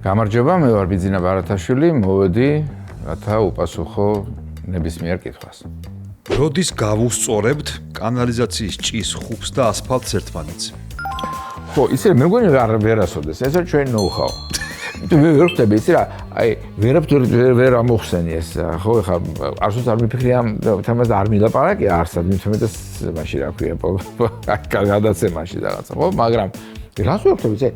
გამარჯობა, მე ვარ ბიძინა ბარათაშვილი, მოვედი, რათა უპასუხო ნებისმიერ კითხვას. როდის გავუსწორებთ კანალიზაციის ჭის ხუბს და ასფალტს ერთმანეთს? ხო, ისე მე მგონი ვერ ასოდეს, ეს არის ჩვენი ნოუ-ჰაუ. მე ვერ ხვდები, იცი რა, აი, ვერ ამოხსენი ეს, ხო, ეხლა არც არ მიფიქრე ამ თემაზე არ მილაპარაკე არსად, მithmetes მაშინ რა ქვია, გადაცემაში რაღაცა, ხო, მაგრამ რას ვერ ხვდები, იცი,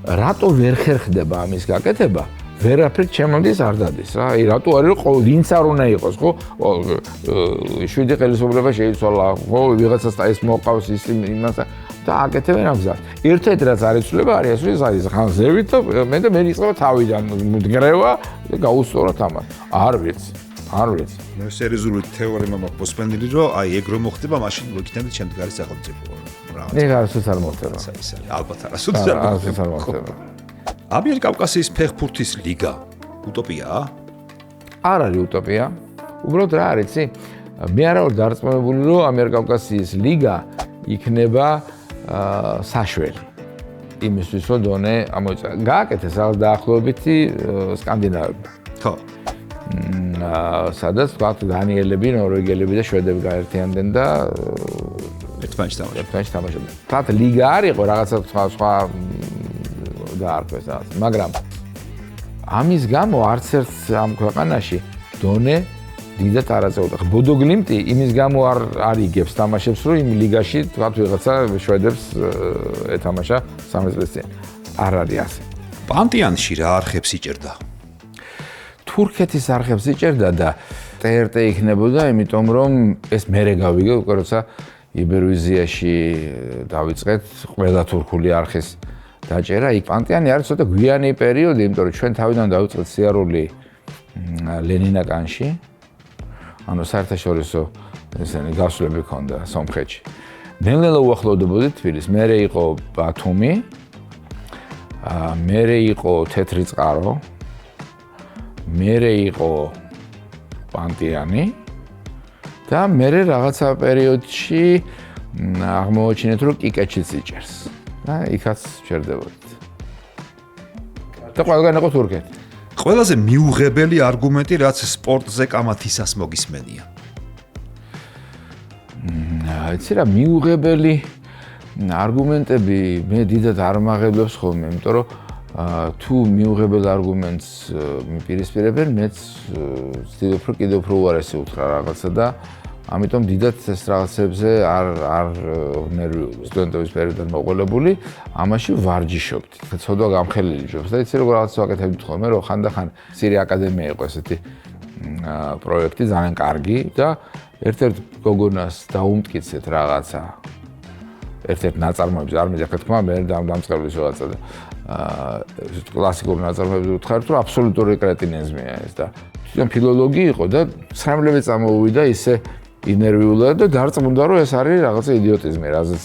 რატო ვერ ხერხდება ამის გაკეთება? ვერაფრით ჩემთვის არ დადის რა. აი რატო არის რომ ვინც არ უნდა იყოს, ხო? 7 ხელისუფლება შეიცვალა, ხო, ვიღაცას ეს მოყავს ის იმას და აკეთებენ ამ გზას. ერთ-ერთი რაც არ იცვლება არის ეს არის ხან ზევით და მე იწყება თავიდან მდგრევა და გაუსწოროთ ამას. არ ვიცი. მე სერიოზული თეორემა მაქვს მოსმენილი, რომ აი ეგ რომ მოხდება, მაშინ მოიქნებით შემდგარი სახელმწიფო. ნე არასოდეს არ მოხდება. ალბათ არასოდეს არ მოხდება. ამიერკავკასიის ფეხბურთის ლიგა უტოპიაა? არ არის უტოპია. უბრალოდ რა არის, იცი? მე არა ვარ დარწმუნებული, რომ ამიერკავკასიის ლიგა იქნება საშველი. იმისთვის, რომ დონე ამოიწყოს. გააკეთეს რაღაც დაახლოებითი სკანდინავები. ხო. სადაც თქვა დანიელები, ნორვეგიელები და შვედები გაერთიანდნენ და ერთმანეთს თამაშობდნენ. თათ ლიგა არ იყო რაღაცა სხვა დაარქვეს რაღაც, მაგრამ ამის გამო არც ერთ ამ ქვეყანაში დონე დიდად არ აწეოდა. ბოდოგლიმტი იმის გამო არ იგებს თამაშებს, რომ იმ ლიგაში თქვა ვიღაცა შვედებს ეთამაშა 13 წლის წინ. არ არის ასე. პანტიანში რა არხებს იჭერდა? თურქეთის არხებს იჭერდა და TRT იქნებოდა, იმიტომ რომ ეს მერე გავიგე, უკვე როცა იბერვიზიაში დავიწყეთ ყველა თურქული არხის დაჭერა. იქ პანტიანი არის ცოტა გვიანი პერიოდი, იმიტომ რომ ჩვენ თავიდან დავიწყეთ სიარული ლენინაკანში. ანუ საერთაშორისო ესენი გასვლები ჰქონდა სომხეთში. ნელ-ნელა უახლოვდებოდი თბილისს. მერე იყო ბათუმი, მერე იყო თეთრი წყარო, მერე იყო პანტიანი და მერე რაღაცა პერიოდში აღმოაჩინეთ, რომ კიკეჩიც იჭერს. და იქაც ჩერდებოდით. და ყველგან იყო თურქეთი. ყველაზე მიუღებელი არგუმენტი, რაც სპორტზე კამათისას მოგისმენია. იცი რა, მიუღებელი არგუმენტები მე დიდად არ მაღებებს ხოლმე, იმიტომ რომ თუ მიუღებელ არგუმენტს მიპირისპირებენ, მეც ვცდილობ რომ კიდევ უფრო უარესი უთხრა რაღაცა და ამიტომ დიდად ეს რაღაცებზე არ ნერვიულობ. სტუდენტობის პერიოდიდან მოყოლებული, ამაში ვარჯიშობთ. ცოდვა გამხელილი ჯობს და იცი როგორ რაღაც ვაკეთებდით ხოლმე, რომ ხანდახან სირი აკადემია იყო ესეთი პროექტი, ძალიან კარგი და ერთ-ერთ გოგონას დაუმტკიცეთ რაღაცა. ერთ-ერთ ნაწარმოებს არ მიდახეთ თქმა, მე დამწყებლის რაღაცა და კლასიკური ნაწარმოები ვუთხარით, რომ აბსოლუტური კრეტინიზმია ეს და თვითონ ფილოლოგი იყო და სამლები წამოვიდა ისე ინერვიულად და დარწმუნდა, რომ ეს არის რაღაცა იდიოტიზმი, რაზეც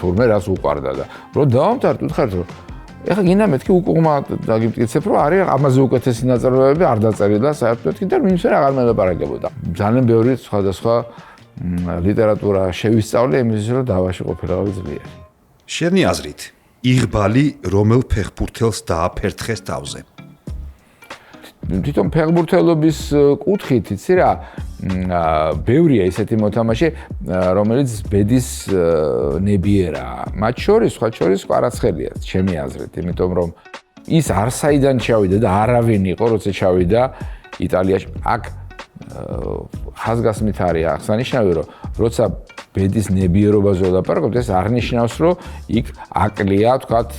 თურმე რას უყარდა და რომ დავამთავრეთ, ვუთხარით, რომ ეხლა გინდა მეთქი უკუღმა დაგიმტკიცებ, რომ არის ამაზე უკეთესი ნაწარმოებები არ დაწერილა საერთოდ და ვინც აღარ მელაპარაკებოდა. ძალიან ბევრი სხვადასხვა ლიტერატურა შევისწავლე იმის რომ დავაში ყოფილიყავი ძლიერი. შენი აზრით, იღბალი რომელ ფეხბურთელს დააფერთხეს თავზე? თვითონ ფეხბურთელობის კუთხით, იცი რა, ბევრია ისეთი მოთამაშე, რომელიც ბედის ნებიერაა. მათ შორის, სხვა შორის კვარაცხელია, ჩემი აზრით, იმიტომ რომ ის არ საიდან ჩავიდა და არავინ იყო, როცა ჩავიდა იტალიაში. აქ ხაზგასმით არის აღსანიშნავი, რომ როცა ბედის ნებიერობაზე ვლაპარაკობთ, ეს არ ნიშნავს, რომ იქ აკლია, თქვათ,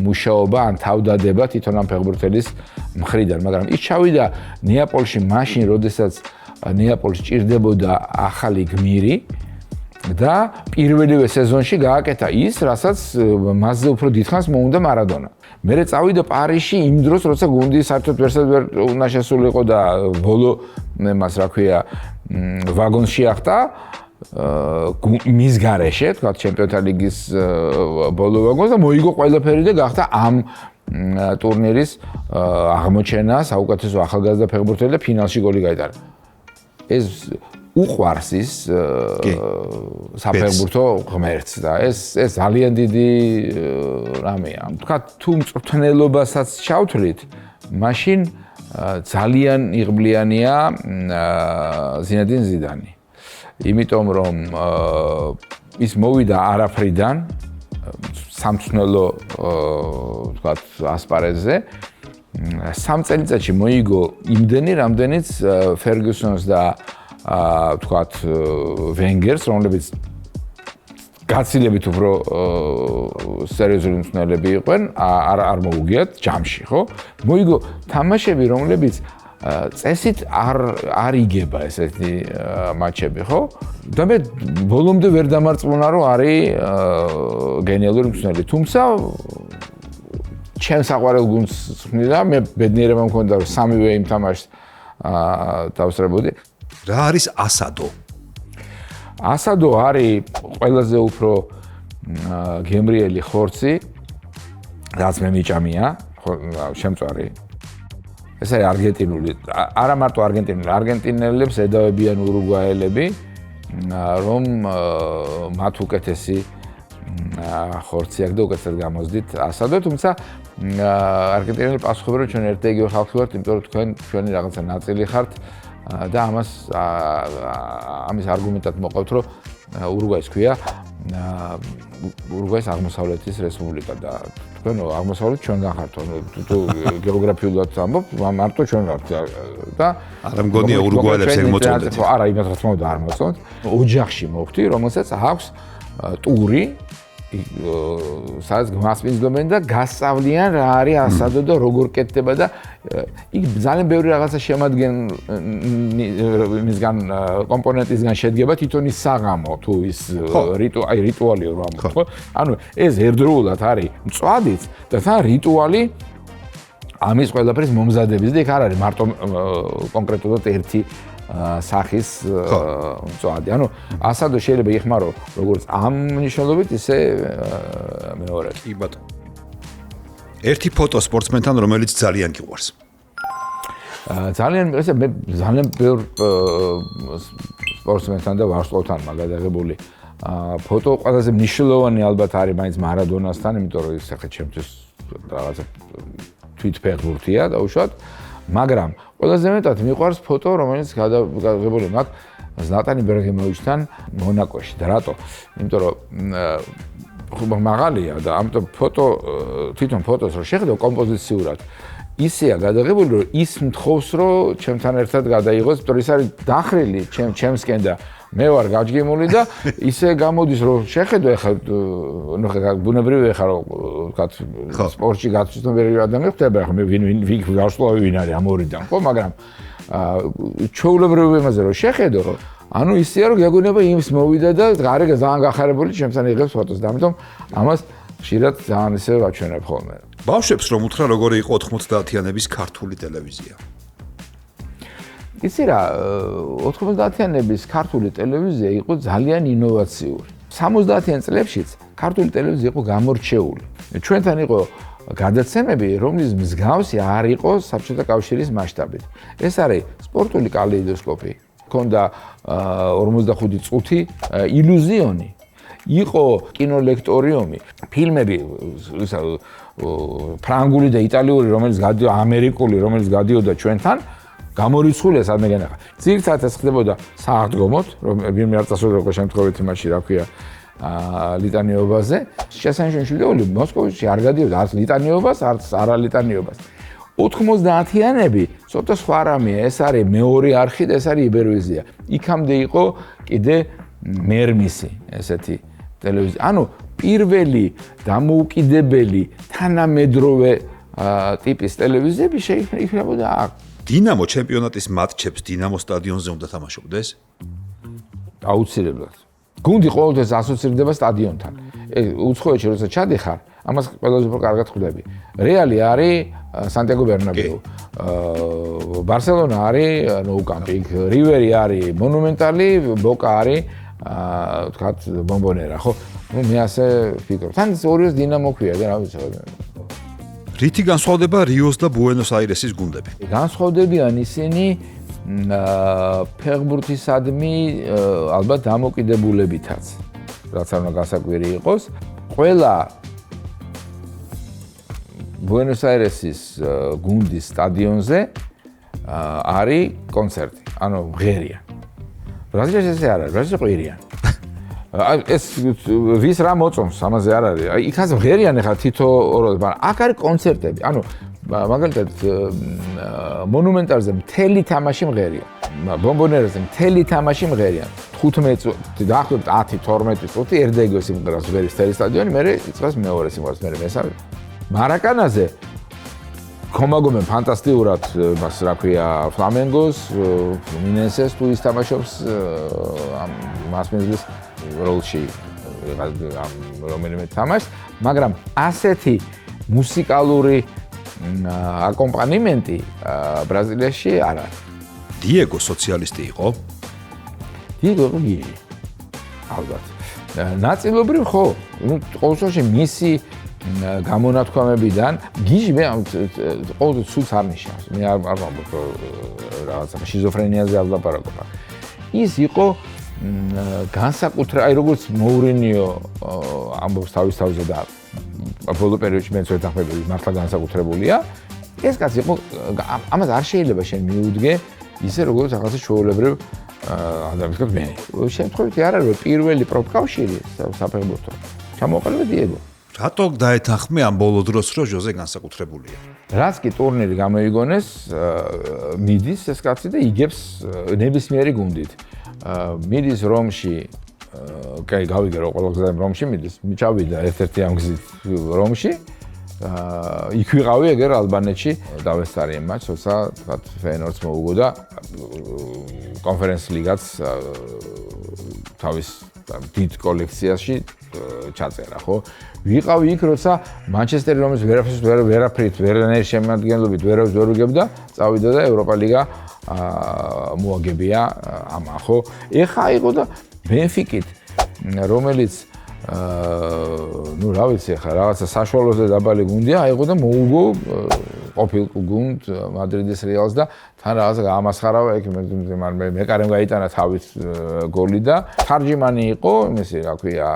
მუშაობა ან თავდადება თვითონ ამ ფეხბურთელის მხრიდან, მაგრამ ის ჩავიდა ნეაპოლში მაშინ, როდესაც ნეაპოლს ჭირდებოდა ახალი გმირი და პირველივე სეზონში გააკეთა ის, რასაც მასზე უფრო დიდხანს მოუნდა მარადონა. მერე წავიდა პარიზში იმ დროს, როცა გუნდი საერთოდ ვერ უნდა შესულიყო და ბოლო მას რა ქვია ვაგონში ახტა მის გარეშე, თქვა ჩემპიონთა ლიგის ბოლო ვაგონს და მოიგო ყველაფერი და გახდა ამ ტურნირის აღმოჩენა, საუკეთესო ახალგაზრდა ფეხბურთელი და ფინალში გოლი გაიტანა. ეს უყვარს ის საფეხბურთო ღმერთს და ეს ძალიან დიდი რამეა. თქვათ თუ მწვრთნელობასაც ჩავთვლით, მაშინ ძალიან იღბლიანია ზინედინ ზიდანი. იმიტომ რომ ის მოვიდა არაფრიდან სამწვრთნელო თქვათ ასპარეზზე 3 წელიწადში მოიგო იმდენი, რამდენიც ფერგუსონს და თქვათ ვენგერს, რომლებიც გაცილებით უფრო სერიოზული მწვრთნელები იყვნენ, არ მოუგიათ ჯამში, ხო? მოიგო თამაშები, რომლებიც წესით არ იგება ესეთი მატჩები, ხო? და მე ბოლომდე ვერ დამარწმუნა, რომ არის გენიალური მწვრთნელი, თუმცა ჩემს საყვარელ გუნდს ხმიდა, მე ბედნიერება მქონდა, რომ სამივე იმ თამაშს დავსწრებოდი. რა არის ასადო? ასადო არის ყველაზე უფრო გემრიელი ხორცი, რაც მე მიჭამია, შემწვარი. ეს არის არგენტინული, არა მარტო არგენტინული, არგენტინელებს ედავებიან ურუგვაელები, რომ მათ უკეთესი ხორცი აქვს და უკეთესად გამოსდით ასადო, თუმცა არგენტინელი პასუხობენ, რომ ჩვენ ერთ და იგივე ხალხი ვართ, იმიტომ რომ თქვენი რაღაცა ნაწილი ხართ და ამის არგუმენტად მოყავთ, რომ ურუგვაის ქვია ურუგვაის აღმოსავლეთის რესპუბლიკა და თქვენ აღმოსავლეთ ჩვენგან ხართ, თუ გეოგრაფიულად ამბობ, მარტო ჩვენ ვართ და არ მგონია ურუგვაელებს ეგ მოწოდეთ. არა, იმათ რა თქმა უნდა არ მოწოდეთ. ოჯახში მოვხდი, რომელსაც აქვს ტური სადაც გასწავლენ და გასწავლიან რა არის ასადო და როგორ კეთდება და იქ ძალიან ბევრი რაღაცა შემადგენლისგან კომპონენტისგან შედგება თვითონ ის საღამო თუ ის რიტუალი რა ამბობ ხო? ანუ ეს ერთდროულად არის მწვადიც და თან რიტუალი ამის ყველაფრის მომზადების და იქ არ არის მარტო კონკრეტულად ერთი სახის მწვადი. ანუ ასადო შეიძლება იხმარო როგორც ამ მნიშვნელობით, ისე მეორე. კი ბატონო. ერთი ფოტო სპორტსმენთან, რომელიც ძალიან გიყვარს. ძალიან ესე მე ძალიან ბევრ სპორტსმენთან და ვარსკვლავთან მაგადაღებული ფოტო ყველაზე მნიშვნელოვანი ალბათ არის მაინც მარადონასთან, იმიტომ რომ ის ახლა ჩემთვის რაღაცა თვითფეხბურთია დაუშვათ. მაგრამ ყველაზე მეტად მიყვარს ფოტო, რომელიც გადაღებული მაქვს ზლატანი ბრაჰიმოვიჩთან მონაკოში. და რატო? იმიტომ რომ მაღალია და ამიტომ ფოტო თვითონ ფოტოს რო შეხედო კომპოზიციურად ისეა გადაღებული, რომ ის მთხოვს, რომ ჩემთან ერთად გადაიღოს, იმიტომ რომ ის არის დახრილი ჩემსკენ და მე ვარ გაჯგიმული და ისე გამოდის, რომ შეხედო ახლა ნუ ბუნებრივი ხარ რომ ვთქვათ სპორტში გაცნობიერებული ადამიანი ხდება, ახლა მე ვინ გასვლავი ვინ არის ამ ორიდან, ხო, მაგრამ ჩვეულებრივი იმაზე რომ შეხედო, ანუ ისეა რომ გეგონება იმის მოვიდა და გარე ძალიან გახარებული ჩემთან იღებს ფოტოს და ამიტომ ამას ხშირად ძალიან ისე ვაჩვენებ ხოლმე. ბავშვებს რომ უთხრა როგორი იყო 90-იანების ქართული ტელევიზია. იცი რა 90-იანების ქართული ტელევიზია იყო ძალიან ინოვაციური. 70-იან წლებშიც ქართული ტელევიზია იყო გამორჩეული. ჩვენთან იყო გადაცემები, რომლის მსგავსი არ იყო საბჭოთა კავშირის მასშტაბით. ეს არის სპორტული კალეიდოსკოპი. ქონდა 45 წუთი ილუზიონი. იყო კინოლექტორიუმი, ფილმები ფრანგული და იტალიური, რომელიც გადიოდა ამერიკული, რომელიც გადიოდა ჩვენთან გამორიცხულია სადმე განახა. ძირითადად ეს ხდებოდა სააღდგომოდ, რომ ვინმე არ წასულიყო შემთხვევით იმაში, რა ქვია, ლიტანიობაზე. შესანიშნავი მოსკოვში არ გადიოდა არც ლიტანიობას, არც არალიტანიობას. 90-იანები ცოტა სხვა რამეა, ეს არის მეორე არხი და ეს არის იბერვიზია. იქამდე იყო კიდე მერმისი ესეთი ტელევიზია. ანუ პირველი დამოუკიდებელი თანამედროვე ტიპის ტელევიზიები შეიქმნებოდა აქ. დინამო ჩემპიონატის მატჩებს დინამო სტადიონზე უნდა თამაშობდეს? აუცილებლად. გუნდი ყოველთვის ასოცირდება სტადიონთან. უცხოეთში როცა ჩადიხარ, ამას ყველაზე უფრო კარგად ხვდები. რეალი არის სანტიაგო ბერნაბეუ. ბარსელონა არის Nou Camp, რივერი არის მონუმენტალი, ბოკა არის ვთქვათ ბომბონერა, ხო? მე ასე ვფიქრობ. თან ორიოს დინამო ქვია და რა ვიცი. რითი განსხვავდება რიოს და ბუენოს აირესის გუნდები? განსხვავდებიან ისინი ფეხბურთისადმი ალბათ დამოკიდებულებითაც, რაც არ უნდა გასაკვირი იყოს. ყველა ბუენოს-აირესის გუნდის სტადიონზე არის კონცერტი, ანუ ღერია. ბრაზილიაში ესე არ არის, ბრაზილიაში ყვირიან. ეს ვის რა მოწონს, ამაზე არ არის. იქაც ღერიან ახლა თითო ორად, მაგრამ აქ არის კონცერტები. ანუ მაგალითად მონუმენტალზე მთელი თამაში მღერია. ბომბონერაზე მთელი თამაში მღერიან. 15 წუთი, დაახლოებით 10-12 წუთი ერდეგო სიმღერას ღერის მთელი სტადიონი, მერე იწყებს მეორე სიმღერას, მერე მესამე. მარაკანაზე ხომაგობენ ფანტასტიკურად მას რა ქვია ფლამენგოს, მინენსეს თუ ის თამაშობს ამ მასმედლის როლში რომელიმე თამაშს, მაგრამ ასეთი მუსიკალური აკომპანიმენტი ბრაზილიაში არ არის. დიეგო სოციალისტი იყო? დიეგო გიჟი. ალბათ. ნაწილობრივ ხო, ну ყოველ შემთხვევაში მისი გამონათქვამებიდან გიჟი მე ყოველთვის სულს არ ნიშნავს. მე არ ვამბობ რაღაცა შიზოფრენიაზე არ ვლაპარაკობ. ის იყო განსაკუთრებული, აი როგორც მოურინიო ამბობს თავის თავზე და ბოლო პერიოდში მეც ვეთანხმები, მართლა განსაკუთრებულია. ეს კაცი იყო ამას არ შეიძლება შენ მიუდგე ისე როგორც რაღაცა ჩვეულებრივ ადამიანს მე. შემთხვევით არ არის პირველი პროფკავშირი საფეხბურთო. ჩამოყალიბდა დიეგო. რატო დაეთანხმე ამ ბოლო დროს რომ ჟოზე განსაკუთრებულია? რაც კი ტურნირი გამოიგონეს, მიდის ეს კაცი და იგებს ნებისმიერი გუნდით. მიდის რომში, კაი გავიგე რომ ყველა გზა რომში მიდის, ჩავიდა ერთ-ერთი ამ გზით რომში. იქ ვიყავი ეგერ ალბანეთში დავესწარიე მატჩს, როცა თქვა ფეინორდს მოუგო და კონფერენს ლიგაც თავის დიდ კოლექციაში ჩაწერა, ხო? ვიყავი იქ, როცა მანჩესტერი რომის ვერაფრით, ვერანაირი შემადგენლობით ვერ უგებდა, წავიდა და ევროპა ლიგა მოაგებია ამა, ხო? ეხა იყო და ბენფიკით, რომელიც ну, რა ვიცი ხა, რაღაცა საშუალოზე დაბალი გუნდია, აიღო და მოუგო ყოფილ გუნდ მადრიდის რეალს და თან რაღაცა გაამასხარავა ეგ მე კარემ გაიტანა თავის გოლი და თარჯიმანი იყო, იმისი რა ქვია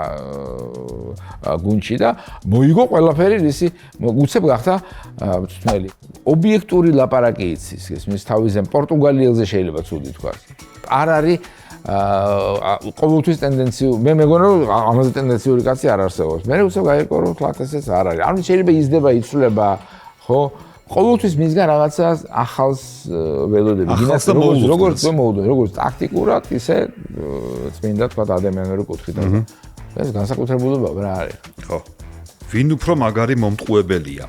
გუნდში და მოიგო ყველაფერი ისი უცებ გახდა მწვრთნელი. ობიექტური ლაპარაკი იცის, ეს მის თავიზე პორტუგალიელზე შეიძლება ცუდი თქვა. არ არის ყოველთვის ტენდენცია მე მეგონა რომ ამაზე ტენდენციური კაცი არ არსებობს. მე უცებ გაირკო რომ თლათესეც არ არის. ანუ შეიძლება იზრდება, იცვლება, ხო? ყოველთვის მისგან რაღაცა ახალს ველოდები. როგორც მოუდო, როგორც ტაქტიკურად, ისე წმინდა თქვა ადამიანური კუთხით. ეს განსაკუთრებულობა რა არის? ხო. ვინ უფრო მაგარი მომტყუებელია?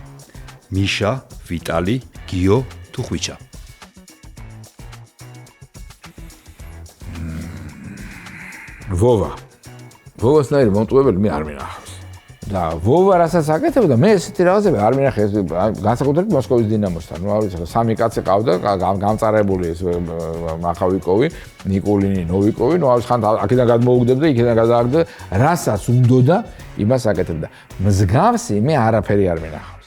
მიშა, ვიტალი, გიო თუ ხვიჩა? ვოვასნაირი მომტყუებელი მე არ მინახავს. და ვოვა რასაც აკეთებდა, მე ესეთი რაღაცები არ მინახეს, განსაკუთრებით მოსკოვის დინამოსთან. ნუ არ ვიცი, სამი კაცი ყავდა, გამწარებული ეს მახავიკოვი, ნიკოლინი, ნოვიკოვი, ნუ არ ვიცი, ხან აქედან გადმოუგდებდა, იქედან გადააგდა, რასაც უნდოდა, იმას აკეთებდა. მსგავსი მე არაფერი არ მინახავს.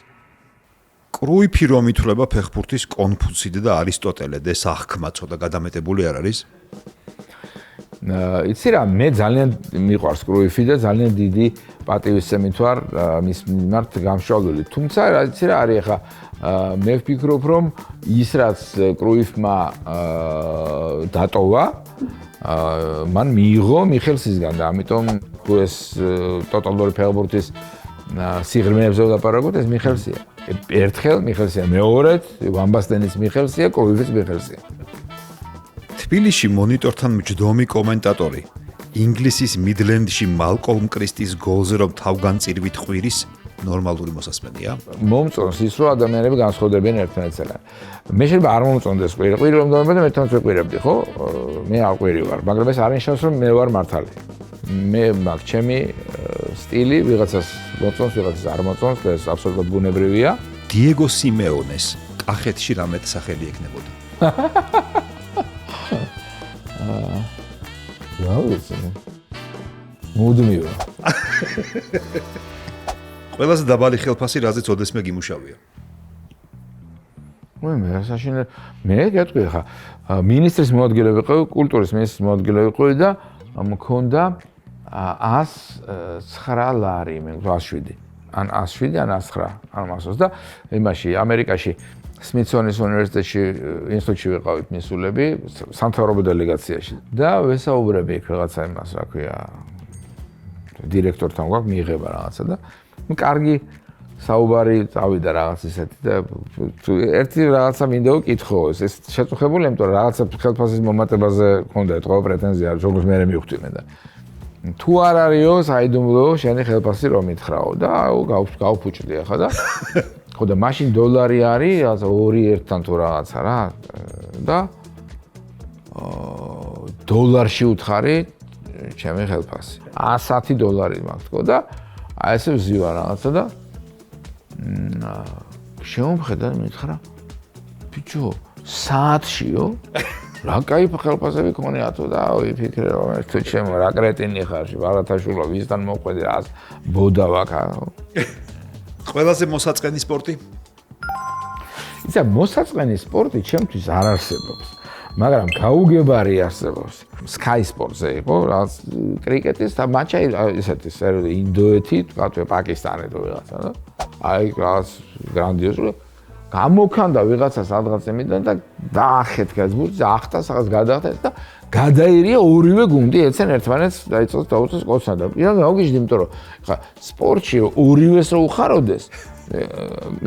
კრუიფი რომ ითვლება ფეხბურთის კონფუციდე და არისტოტელე, ეს აღქმაცო და გადამეტებული არ არის? იცი რა, მე ძალიან მიყვარს კრუიფი და ძალიან დიდი პატივისცემით ვარ მის მიმართ გამშვალული. თუმცა იცი რა არის ახლა მე ვფიქრობ რომ ის რაც კრუიფმა დატოვა მან მიიღო მიხელსისგან და ამიტომ თუ ეს ტოტალური ფეხბურთის სიღრმეებზე ვლაპარაკობთ, ეს მიხელსია. ერთხელ მიხელსია, მეორედ ვამბასტენის მიხელსია, კრუიფის მიხელსია. თბილისში მონიტორთან მჯდომი კომენტატორი ინგლისის მიდლენდში მალკოლმ კრისტის გოლზე რომ თავგანწირვით ყვირის ნორმალური მოსასმენია? მომწონს ის რომ ადამიანები განსხვავდებიან ერთმანეთსაგან. მე შეიძლება არ მომწონდეს ყვირი რომ დავებდა და ერთმანეთს ვეყვირებდი, ხო? მე არ ყვირი ვარ, მაგრამ ეს არ ნიშნავს რომ მე ვარ მართალი. მე მაქვს ჩემი სტილი, ვიღაცას მოწონს, ვიღაცას არ მოწონს და ეს აბსოლუტურად ბუნებრივია. დიეგო სიმეონეს კახეთში რამეთ სახელი ექნებოდა? რა ვიცი. მუდმივა. ყველაზე დაბალი ხელფასი რაზეც ოდესმე გიმუშავია? მე საშინელი მე გეტყვი ხა მინისტრის მოადგილე ვიყავი, კულტურის მინისტრის მოადგილე ვიყავი და მქონდა 109 ლარი, მე 107. ან 107 ან 109 ან 120 და იმაში ამერიკაში სმითსონის უნივერსიტეტში ინსტიტუტში ვიყავით მისულები სამთავრობო დელეგაციაში და ვესაუბრები იქ რაღაცა იმას რა ქვია დირექტორთან გვაქვს მიიღება რაღაცა და კარგი საუბარი წავიდა რაღაც ისეთი და ერთი რაღაცა მინდა ვკითხო ეს შეწუხებული იმიტომ რომ რაღაცა ხელფასის მომატებაზე მქონდა ეთქვა პრეტენზია როგორც მე მივხვდი და თუ არ არისო საიდუმლო შენი ხელფასი რომ მითხრაო და გავფუჭდი ახლა და ხო და მაშინ დოლარი არის რაღაცა 2-1-თან თუ რაღაცა რა და დოლარში უთხარი ჩემი ხელფასი 110 დოლარი მაქვს თქო და აი ესე ვზივარ რაღაცა და შემომხედა და მითხრა ბიჭო საათშიო რა кайფ ხელფასები ქონიათო და ვიფიქრე რომ ეს თუ ჩემო რა კრეტინი ხარ ბარათაშვილო ვისთან მოყვედი რა ბოდა ვაკა ყველაზე მოსაწყენი სპორტი? ისა მოსაწყენი სპორტი ჩემთვის არ არსებობს მაგრამ გაუგებარი არსებობს Sky Sports-ზე იყო რაღაც კრიკეტის და მატჩი ისეთი ინდოეთი თქვა პაკისტანი თუ რაღაცა და აი რაღაც გრანდიოზული გამოქანდა ვიღაცა სადღაც იმიდან და დაახეთქა ზურგს ახტა სადღაც გადაახტა და გადაირია ორივე გუნდი ეცენ ერთმანეთს დაიწყოს დაუწეს კოცნა და პირად გავგიჟდი იმიტომ რომ ხა სპორტში ორივეს რო უხაროდეს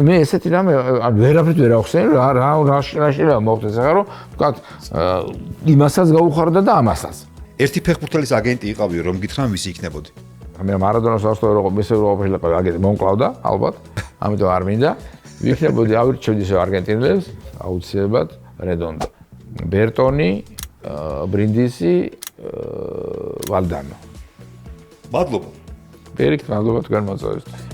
მე ესეთი რამე ვერაფრით ვერ ახსენე რა მოხდეს ახლა რომ თქვა იმასაც გაუხარდა და ამასაც ერთი ფეხბურთელის აგენტი იყავი რომ გითხრან ვისი იქნებოდი მე მარადონას ვასწავლე რომ მის ევროპაში აგენტი მომკლავდა ალბათ ამიტომ არ მინდა ვიქნებოდი ავირჩევდი არგენტინელებს აუცილებლად რედონდო ბერტონი ბრინდისი ვალდანო მადლობა პირიქით მადლობა თქვენ მოწვევისთვის